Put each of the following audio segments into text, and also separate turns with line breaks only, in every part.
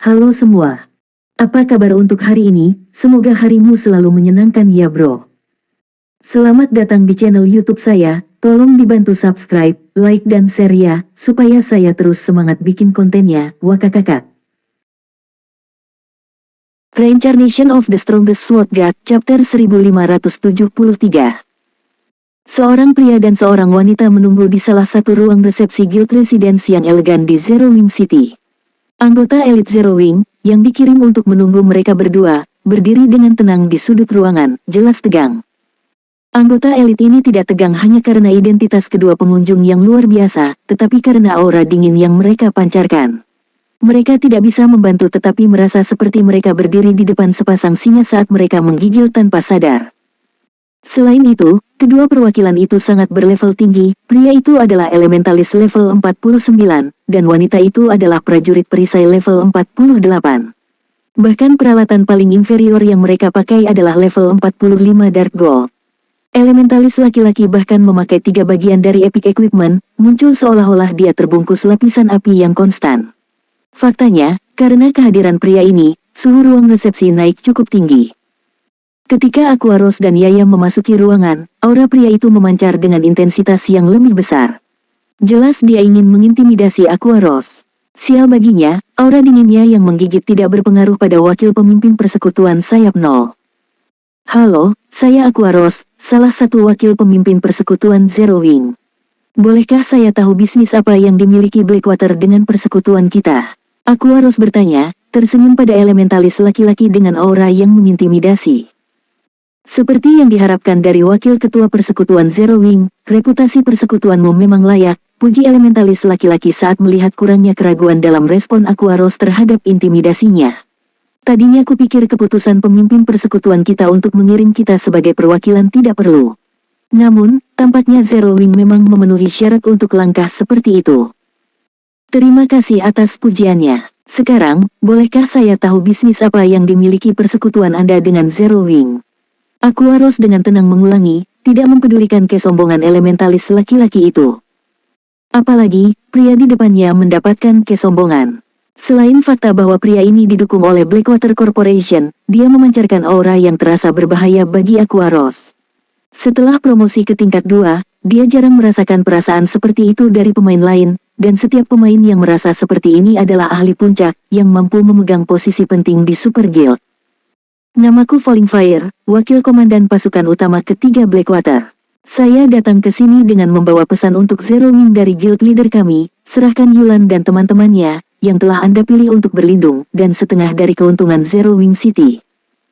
Halo semua. Apa kabar untuk hari ini? Semoga harimu selalu menyenangkan ya bro. Selamat datang di channel YouTube saya. Tolong dibantu subscribe, like dan share ya, supaya saya terus semangat bikin kontennya. Wakakakak. Reincarnation of the Strongest Sword God, Chapter 1573. Seorang pria dan seorang wanita menunggu di salah satu ruang resepsi Guild Residence yang elegan di Zero Wing City. Anggota elit Zero Wing, yang dikirim untuk menunggu mereka berdua, berdiri dengan tenang di sudut ruangan, jelas tegang. Anggota elit ini tidak tegang hanya karena identitas kedua pengunjung yang luar biasa, tetapi karena aura dingin yang mereka pancarkan. Mereka tidak bisa membantu tetapi merasa seperti mereka berdiri di depan sepasang singa saat mereka menggigil tanpa sadar. Selain itu, kedua perwakilan itu sangat berlevel tinggi, pria itu adalah elementalis level 49, dan wanita itu adalah prajurit perisai level 48. Bahkan peralatan paling inferior yang mereka pakai adalah level 45 Dark Gold. Elementalis laki-laki bahkan memakai 3 bagian dari epic equipment, muncul seolah-olah dia terbungkus lapisan api yang konstan. Faktanya, karena kehadiran pria ini, suhu ruang resepsi naik cukup tinggi. Ketika Aquaros dan Yaya memasuki ruangan, aura pria itu memancar dengan intensitas yang lebih besar. Jelas dia ingin mengintimidasi Aquaros. Sial baginya, aura dinginnya yang menggigit tidak berpengaruh pada wakil pemimpin persekutuan sayap nol. Halo, saya Aquaros, salah satu wakil pemimpin persekutuan Zero Wing. Bolehkah saya tahu bisnis apa yang dimiliki Blackwater dengan persekutuan kita? Aquaros bertanya, tersenyum pada elementalis laki-laki dengan aura yang mengintimidasi. Seperti yang diharapkan dari wakil ketua persekutuan Zero Wing, reputasi persekutuanmu memang layak, puji elementalis laki-laki saat melihat kurangnya keraguan dalam respon Aquaros terhadap intimidasinya. Tadinya kupikir keputusan pemimpin persekutuan kita untuk mengirim kita sebagai perwakilan tidak perlu. Namun, tampaknya Zero Wing memang memenuhi syarat untuk langkah seperti itu. Terima kasih atas pujiannya. Sekarang, bolehkah saya tahu bisnis apa yang dimiliki persekutuan Anda dengan Zero Wing? Aquaros dengan tenang mengulangi, tidak mempedulikan kesombongan elementalis laki-laki itu. Apalagi, pria di depannya mendapatkan kesombongan. Selain fakta bahwa pria ini didukung oleh Blackwater Corporation, dia memancarkan aura yang terasa berbahaya bagi Aquaros. Setelah promosi ke tingkat 2, dia jarang merasakan perasaan seperti itu dari pemain lain, dan setiap pemain yang merasa seperti ini adalah ahli puncak, yang mampu memegang posisi penting di Super Guild. Namaku Falling Fire, wakil komandan pasukan utama ketiga Blackwater. Saya datang ke sini dengan membawa pesan untuk Zero Wing dari guild leader kami, serahkan Yulan dan teman-temannya, yang telah Anda pilih untuk berlindung, dan setengah dari keuntungan Zero Wing City.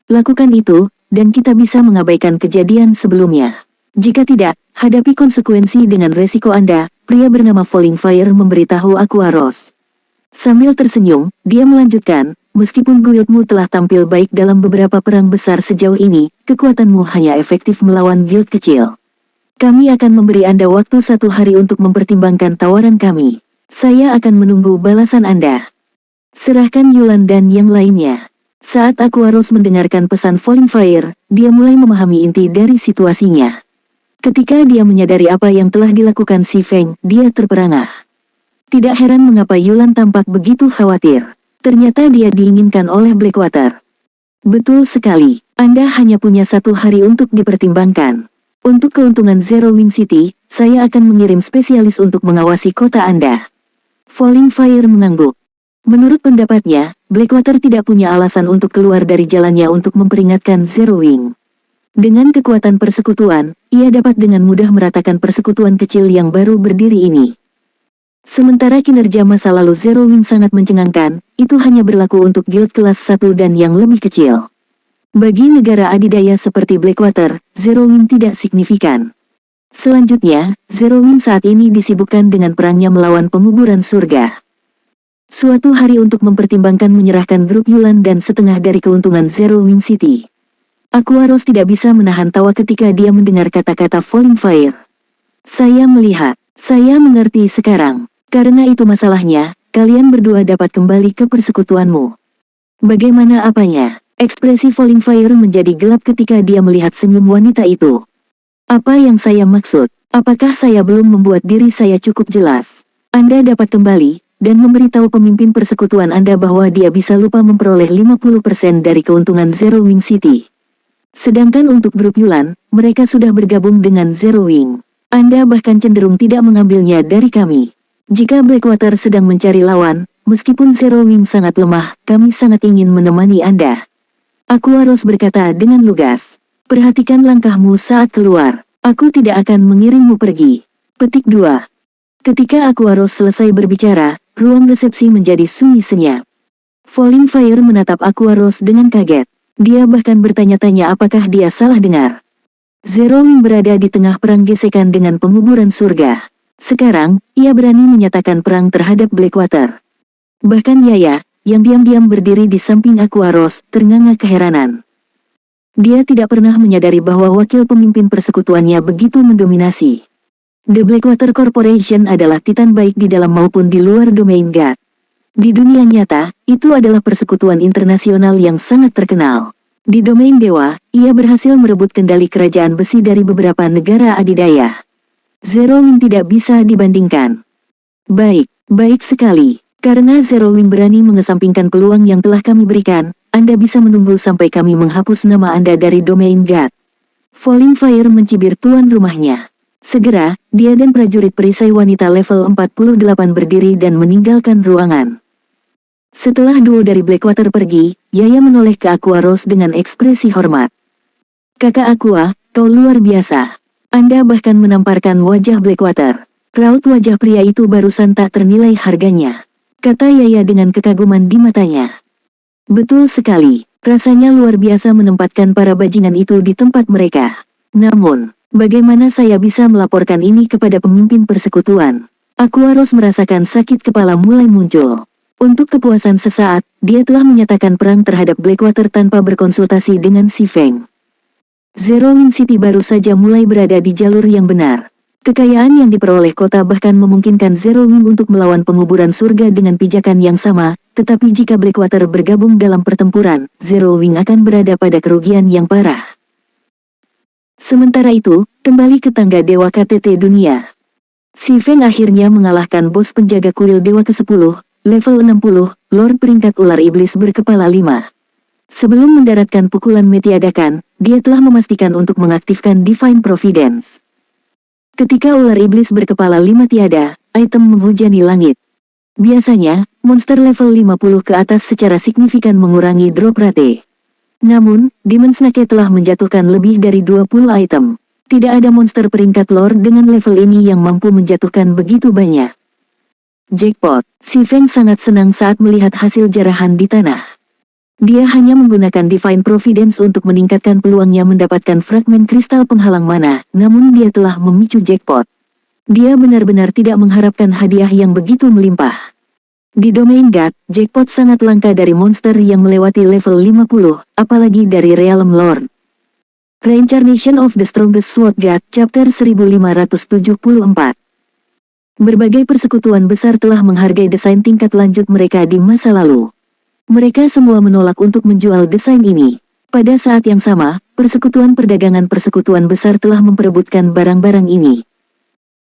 Lakukan itu, dan kita bisa mengabaikan kejadian sebelumnya. Jika tidak, hadapi konsekuensi dengan resiko Anda, pria bernama Falling Fire memberitahu Aquaros. Sambil tersenyum, dia melanjutkan, meskipun guildmu telah tampil baik dalam beberapa perang besar sejauh ini, kekuatanmu hanya efektif melawan guild kecil. Kami akan memberi Anda waktu 1 hari untuk mempertimbangkan tawaran kami. Saya akan menunggu balasan Anda. Serahkan Yulan dan yang lainnya. Saat Aquaros mendengarkan pesan Falling Fire, dia mulai memahami inti dari situasinya. Ketika dia menyadari apa yang telah dilakukan si Feng, dia terperangah. Tidak heran mengapa Yulan tampak begitu khawatir. Ternyata dia diinginkan oleh Blackwater. Betul sekali, Anda hanya punya 1 hari untuk dipertimbangkan. Untuk keuntungan Zero Wing City, saya akan mengirim spesialis untuk mengawasi kota Anda. Falling Fire mengangguk. Menurut pendapatnya, Blackwater tidak punya alasan untuk keluar dari jalannya untuk memperingatkan Zero Wing. Dengan kekuatan persekutuan, ia dapat dengan mudah meratakan persekutuan kecil yang baru berdiri ini. Sementara kinerja masa lalu Zero Wing sangat mencengangkan, itu hanya berlaku untuk guild kelas 1 dan yang lebih kecil. Bagi negara adidaya seperti Blackwater, Zero Wing tidak signifikan. Selanjutnya, Zero Wing saat ini disibukkan dengan perangnya melawan penguburan surga. Suatu hari untuk mempertimbangkan menyerahkan grup Yulan dan setengah dari keuntungan Zero Wing City. Aquaros tidak bisa menahan tawa ketika dia mendengar kata-kata Falling Fire. Saya melihat, saya mengerti sekarang. Karena itu masalahnya, kalian berdua dapat kembali ke persekutuanmu. Bagaimana apanya? Ekspresi Falling Fire menjadi gelap ketika dia melihat senyum wanita itu. Apa yang saya maksud? Apakah saya belum membuat diri saya cukup jelas? Anda dapat kembali, dan memberitahu pemimpin persekutuan Anda bahwa dia bisa lupa memperoleh 50% dari keuntungan Zero Wing City. Sedangkan untuk grup Yulan, mereka sudah bergabung dengan Zero Wing. Anda bahkan cenderung tidak mengambilnya dari kami. Jika Blackwater sedang mencari lawan, meskipun Zero Wing sangat lemah, kami sangat ingin menemani Anda. Aquaros berkata dengan lugas. Perhatikan langkahmu saat keluar. Aku tidak akan mengirimmu pergi. Petik 2. Ketika Aquaros selesai berbicara, ruang resepsi menjadi sunyi senyap. Falling Fire menatap Aquaros dengan kaget. Dia bahkan bertanya-tanya apakah dia salah dengar. Zero Wing berada di tengah perang gesekan dengan penguburan surga. Sekarang, ia berani menyatakan perang terhadap Blackwater. Bahkan Yaya, yang diam-diam berdiri di samping Aquaros, ternganga keheranan. Dia tidak pernah menyadari bahwa wakil pemimpin persekutuannya begitu mendominasi. The Blackwater Corporation adalah titan baik di dalam maupun di luar domain God. Di dunia nyata, itu adalah persekutuan internasional yang sangat terkenal. Di domain dewa, ia berhasil merebut kendali kerajaan besi dari beberapa negara adidaya. Zero Wing tidak bisa dibandingkan. Baik sekali. Karena Zero Wing berani mengesampingkan peluang yang telah kami berikan, Anda bisa menunggu sampai kami menghapus nama Anda dari domain God. Falling Fire mencibir tuan rumahnya. Segera, dia dan prajurit perisai wanita level 48 berdiri dan meninggalkan ruangan. Setelah duo dari Blackwater pergi, Yaya menoleh ke Aquaros dengan ekspresi hormat. Kakak Aqua, kau luar biasa. Anda bahkan menamparkan wajah Blackwater. Raut wajah pria itu barusan tak ternilai harganya. Kata Yaya dengan kekaguman di matanya. Betul sekali, rasanya luar biasa menempatkan para bajingan itu di tempat mereka. Namun, bagaimana saya bisa melaporkan ini kepada pemimpin persekutuan? Aquaros merasakan sakit kepala mulai muncul. Untuk kepuasan sesaat, dia telah menyatakan perang terhadap Blackwater tanpa berkonsultasi dengan si Feng. Zero Wing City baru saja mulai berada di jalur yang benar. Kekayaan yang diperoleh kota bahkan memungkinkan Zero Wing untuk melawan penguburan surga dengan pijakan yang sama, tetapi jika Blackwater bergabung dalam pertempuran, Zero Wing akan berada pada kerugian yang parah. Sementara itu, kembali ke tangga Dewa KTT Dunia. Si Feng akhirnya mengalahkan bos penjaga kuil Dewa ke-10, level 60, Lord peringkat ular iblis berkepala 5. Sebelum mendaratkan pukulan metiadakan, dia telah memastikan untuk mengaktifkan Divine Providence. Ketika ular iblis berkepala 5 tiada, item menghujani langit. Biasanya, monster level 50 ke atas secara signifikan mengurangi drop rate. Namun, Demon Snake telah menjatuhkan lebih dari 20 item. Tidak ada monster peringkat lore dengan level ini yang mampu menjatuhkan begitu banyak. Jackpot, si Feng sangat senang saat melihat hasil jarahan di tanah. Dia hanya menggunakan Divine Providence untuk meningkatkan peluangnya mendapatkan fragmen kristal penghalang mana, namun dia telah memicu jackpot. Dia benar-benar tidak mengharapkan hadiah yang begitu melimpah. Di domain God, jackpot sangat langka dari monster yang melewati level 50, apalagi dari Realm Lord. Reincarnation of the Strongest Sword God, Chapter 1574. Berbagai persekutuan besar telah menghargai desain tingkat lanjut mereka di masa lalu. Mereka semua menolak untuk menjual desain ini. Pada saat yang sama, persekutuan perdagangan persekutuan besar telah memperebutkan barang-barang ini.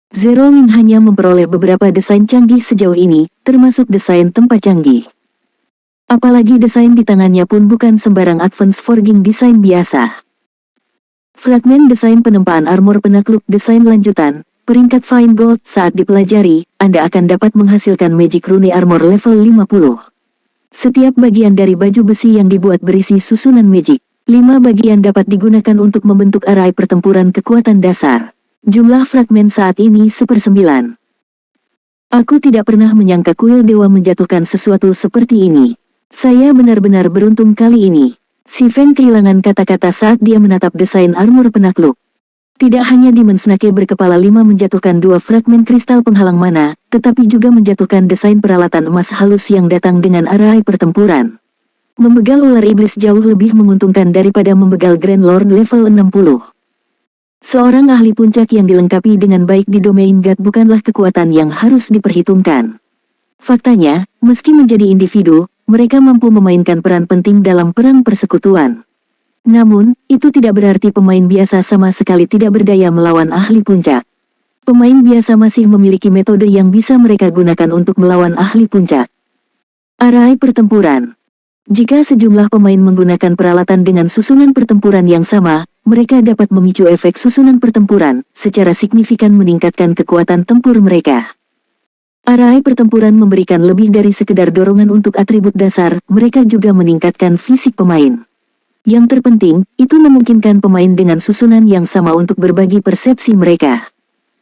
Zero Wing hanya memperoleh beberapa desain canggih sejauh ini, termasuk desain tempat canggih. Apalagi desain di tangannya pun bukan sembarang advance forging desain biasa. Fragmen desain penempaan armor penakluk desain lanjutan, peringkat Fine Gold saat dipelajari, Anda akan dapat menghasilkan Magic Rune Armor level 50. Setiap bagian dari baju besi yang dibuat berisi susunan magic. 5 bagian dapat digunakan untuk membentuk arai pertempuran kekuatan dasar. Jumlah fragmen saat ini 1/9. Aku tidak pernah menyangka kuil dewa menjatuhkan sesuatu seperti ini. Saya benar-benar beruntung kali ini. Si Feng kehilangan kata-kata saat dia menatap desain armor penakluk. Tidak hanya Demon Snake berkepala 5 menjatuhkan 2 fragmen kristal penghalang mana, tetapi juga menjatuhkan desain peralatan emas halus yang datang dengan arai pertempuran. Membegal ular iblis jauh lebih menguntungkan daripada membegal Grand Lord level 60. Seorang ahli puncak yang dilengkapi dengan baik di domain God bukanlah kekuatan yang harus diperhitungkan. Faktanya, meski menjadi individu, mereka mampu memainkan peran penting dalam perang persekutuan. Namun, itu tidak berarti pemain biasa sama sekali tidak berdaya melawan ahli puncak. Pemain biasa masih memiliki metode yang bisa mereka gunakan untuk melawan ahli puncak. Arai pertempuran. Jika sejumlah pemain menggunakan peralatan dengan susunan pertempuran yang sama, mereka dapat memicu efek susunan pertempuran, secara signifikan meningkatkan kekuatan tempur mereka. Arai pertempuran memberikan lebih dari sekedar dorongan untuk atribut dasar, mereka juga meningkatkan fisik pemain. Yang terpenting, itu memungkinkan pemain dengan susunan yang sama untuk berbagi persepsi mereka.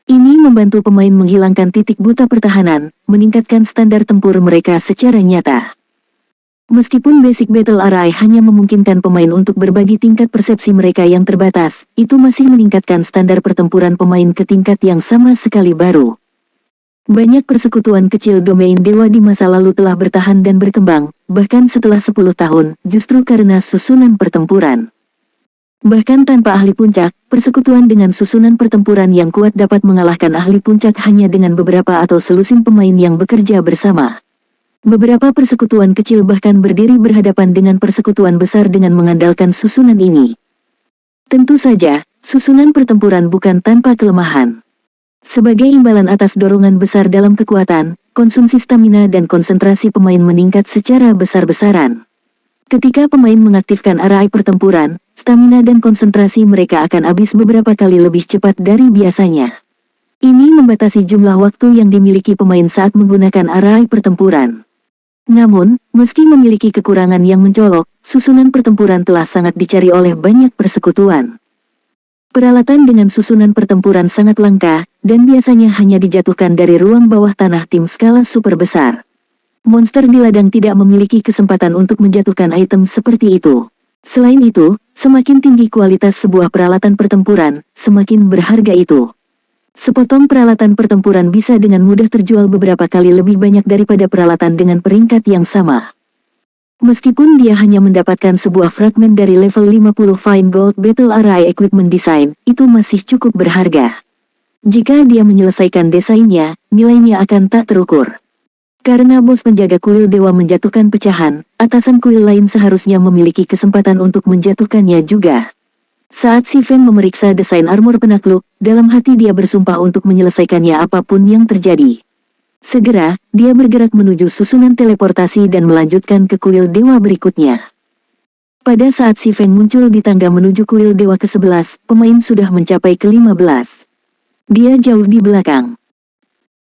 Ini membantu pemain menghilangkan titik buta pertahanan, meningkatkan standar tempur mereka secara nyata. Meskipun basic battle array hanya memungkinkan pemain untuk berbagi tingkat persepsi mereka yang terbatas, itu masih meningkatkan standar pertempuran pemain ke tingkat yang sama sekali baru. Banyak persekutuan kecil domain dewa di masa lalu telah bertahan dan berkembang, bahkan setelah 10 tahun, justru karena susunan pertempuran. Bahkan tanpa ahli puncak, persekutuan dengan susunan pertempuran yang kuat dapat mengalahkan ahli puncak hanya dengan beberapa atau selusin pemain yang bekerja bersama. Beberapa persekutuan kecil bahkan berdiri berhadapan dengan persekutuan besar dengan mengandalkan susunan ini. Tentu saja, susunan pertempuran bukan tanpa kelemahan. Sebagai imbalan atas dorongan besar dalam kekuatan, konsumsi stamina dan konsentrasi pemain meningkat secara besar-besaran. Ketika pemain mengaktifkan arai pertempuran, stamina dan konsentrasi mereka akan habis beberapa kali lebih cepat dari biasanya. Ini membatasi jumlah waktu yang dimiliki pemain saat menggunakan arai pertempuran. Namun, meski memiliki kekurangan yang mencolok, susunan pertempuran telah sangat dicari oleh banyak persekutuan. Peralatan dengan susunan pertempuran sangat langka, dan biasanya hanya dijatuhkan dari ruang bawah tanah tim skala super besar. Monster di ladang tidak memiliki kesempatan untuk menjatuhkan item seperti itu. Selain itu, semakin tinggi kualitas sebuah peralatan pertempuran, semakin berharga itu. Sepotong peralatan pertempuran bisa dengan mudah terjual beberapa kali lebih banyak daripada peralatan dengan peringkat yang sama. Meskipun dia hanya mendapatkan sebuah fragmen dari level 50 Fine Gold Battle Array Equipment Design, itu masih cukup berharga. Jika dia menyelesaikan desainnya, nilainya akan tak terukur. Karena bos penjaga kuil dewa menjatuhkan pecahan, atasan kuil lain seharusnya memiliki kesempatan untuk menjatuhkannya juga. Saat Si Feng memeriksa desain armor penakluk, dalam hati dia bersumpah untuk menyelesaikannya apapun yang terjadi. Segera, dia bergerak menuju susunan teleportasi dan melanjutkan ke kuil dewa berikutnya. Pada saat Si Feng muncul di tangga menuju kuil dewa ke-11, pemain sudah mencapai ke-15. Dia jauh di belakang.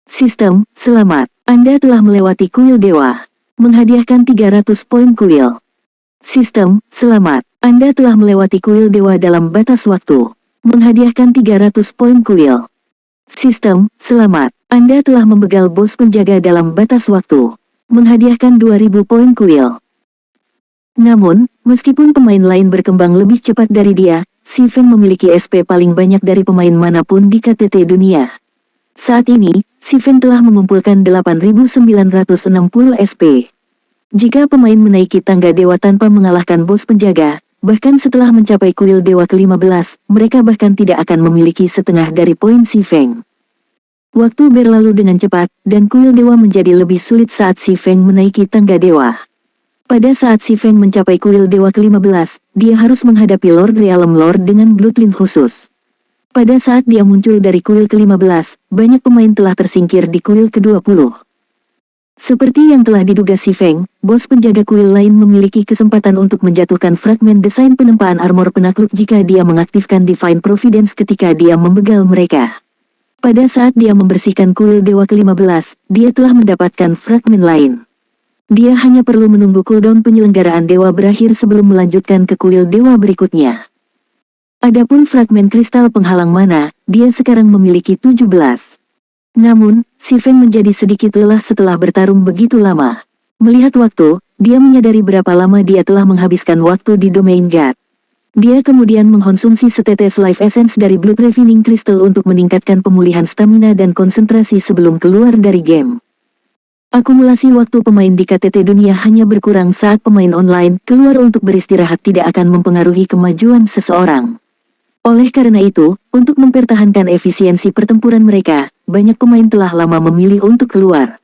Sistem, selamat. Anda telah melewati kuil dewa. Menghadiahkan 300 poin kuil. Sistem, selamat. Anda telah melewati kuil dewa dalam batas waktu. Menghadiahkan 300 poin kuil. Sistem, selamat. Anda telah membegal bos penjaga dalam batas waktu. Menghadiahkan 2000 poin kuil. Namun, meskipun pemain lain berkembang lebih cepat dari dia, Si Feng memiliki SP paling banyak dari pemain manapun di KTT dunia. Saat ini, Si Feng telah mengumpulkan 8.960 SP. Jika pemain menaiki tangga dewa tanpa mengalahkan bos penjaga, bahkan setelah mencapai kuil dewa ke-15, mereka bahkan tidak akan memiliki setengah dari poin Si Feng. Waktu berlalu dengan cepat, dan kuil dewa menjadi lebih sulit saat Si Feng menaiki tangga dewa. Pada saat Si Feng mencapai kuil dewa ke-15, dia harus menghadapi Lord Realm Lord dengan bloodline khusus. Pada saat dia muncul dari kuil ke-15, banyak pemain telah tersingkir di kuil ke-20. Seperti yang telah diduga Si Feng, bos penjaga kuil lain memiliki kesempatan untuk menjatuhkan fragmen desain penempaan armor penakluk jika dia mengaktifkan Divine Providence ketika dia membegal mereka. Pada saat dia membersihkan kuil dewa ke-15, dia telah mendapatkan fragmen lain. Dia hanya perlu menunggu cooldown penyelenggaraan dewa berakhir sebelum melanjutkan ke kuil dewa berikutnya. Adapun fragmen kristal penghalang mana, dia sekarang memiliki 17. Namun, Si Feng menjadi sedikit lelah setelah bertarung begitu lama. Melihat waktu, dia menyadari berapa lama dia telah menghabiskan waktu di domain God. Dia kemudian mengkonsumsi setetes life essence dari Blood Refining Crystal untuk meningkatkan pemulihan stamina dan konsentrasi sebelum keluar dari game. Akumulasi waktu pemain di KTT dunia hanya berkurang saat pemain online keluar untuk beristirahat tidak akan mempengaruhi kemajuan seseorang. Oleh karena itu, untuk mempertahankan efisiensi pertempuran mereka, banyak pemain telah lama memilih untuk keluar.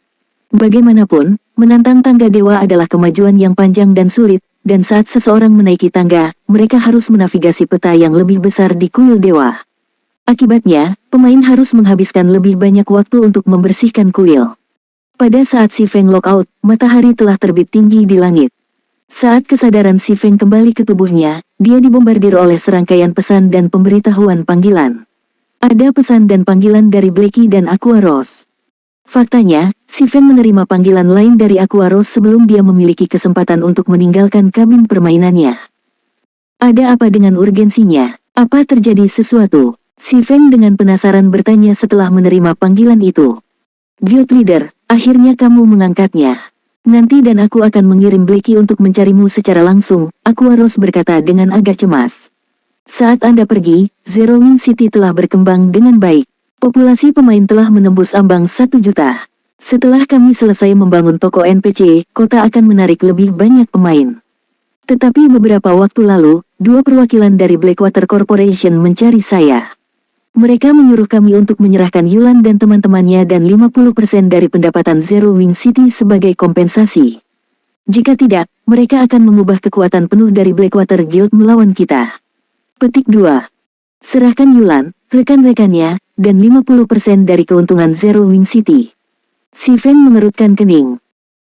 Bagaimanapun, menantang tangga dewa adalah kemajuan yang panjang dan sulit, dan saat seseorang menaiki tangga, mereka harus menavigasi peta yang lebih besar di kuil dewa. Akibatnya, pemain harus menghabiskan lebih banyak waktu untuk membersihkan kuil. Pada saat Si Feng lockout, matahari telah terbit tinggi di langit. Saat kesadaran Si Feng kembali ke tubuhnya, dia dibombardir oleh serangkaian pesan dan pemberitahuan panggilan. Ada pesan dan panggilan dari Blackie dan Aqua Rose. Faktanya, Si Feng menerima panggilan lain dari Aqua Rose sebelum dia memiliki kesempatan untuk meninggalkan kabin permainannya. Ada apa dengan urgensinya? Apa terjadi sesuatu? Si Feng dengan penasaran bertanya setelah menerima panggilan itu. Guild Leader, akhirnya kamu mengangkatnya. Nanti dan aku akan mengirim Blackie untuk mencarimu secara langsung, Aqua Rose berkata dengan agak cemas. Saat Anda pergi, Zero Wing City telah berkembang dengan baik. Populasi pemain telah menembus ambang 1 juta. Setelah kami selesai membangun toko NPC, kota akan menarik lebih banyak pemain. Tetapi beberapa waktu lalu, 2 perwakilan dari Blackwater Corporation mencari saya. Mereka menyuruh kami untuk menyerahkan Yulan dan teman-temannya dan 50% dari pendapatan Zero Wing City sebagai kompensasi. Jika tidak, mereka akan mengubah kekuatan penuh dari Blackwater Guild melawan kita. Petik 2. Serahkan Yulan, rekan-rekannya, dan 50% dari keuntungan Zero Wing City. Si Feng mengerutkan kening.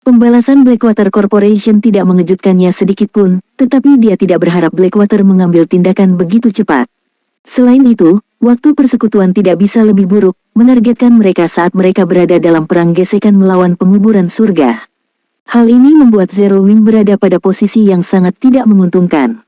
Pembalasan Blackwater Corporation tidak mengejutkannya sedikitpun, tetapi dia tidak berharap Blackwater mengambil tindakan begitu cepat. Selain itu, waktu persekutuan tidak bisa lebih buruk, menargetkan mereka saat mereka berada dalam perang gesekan melawan penguburan surga. Hal ini membuat Zero Wing berada pada posisi yang sangat tidak menguntungkan.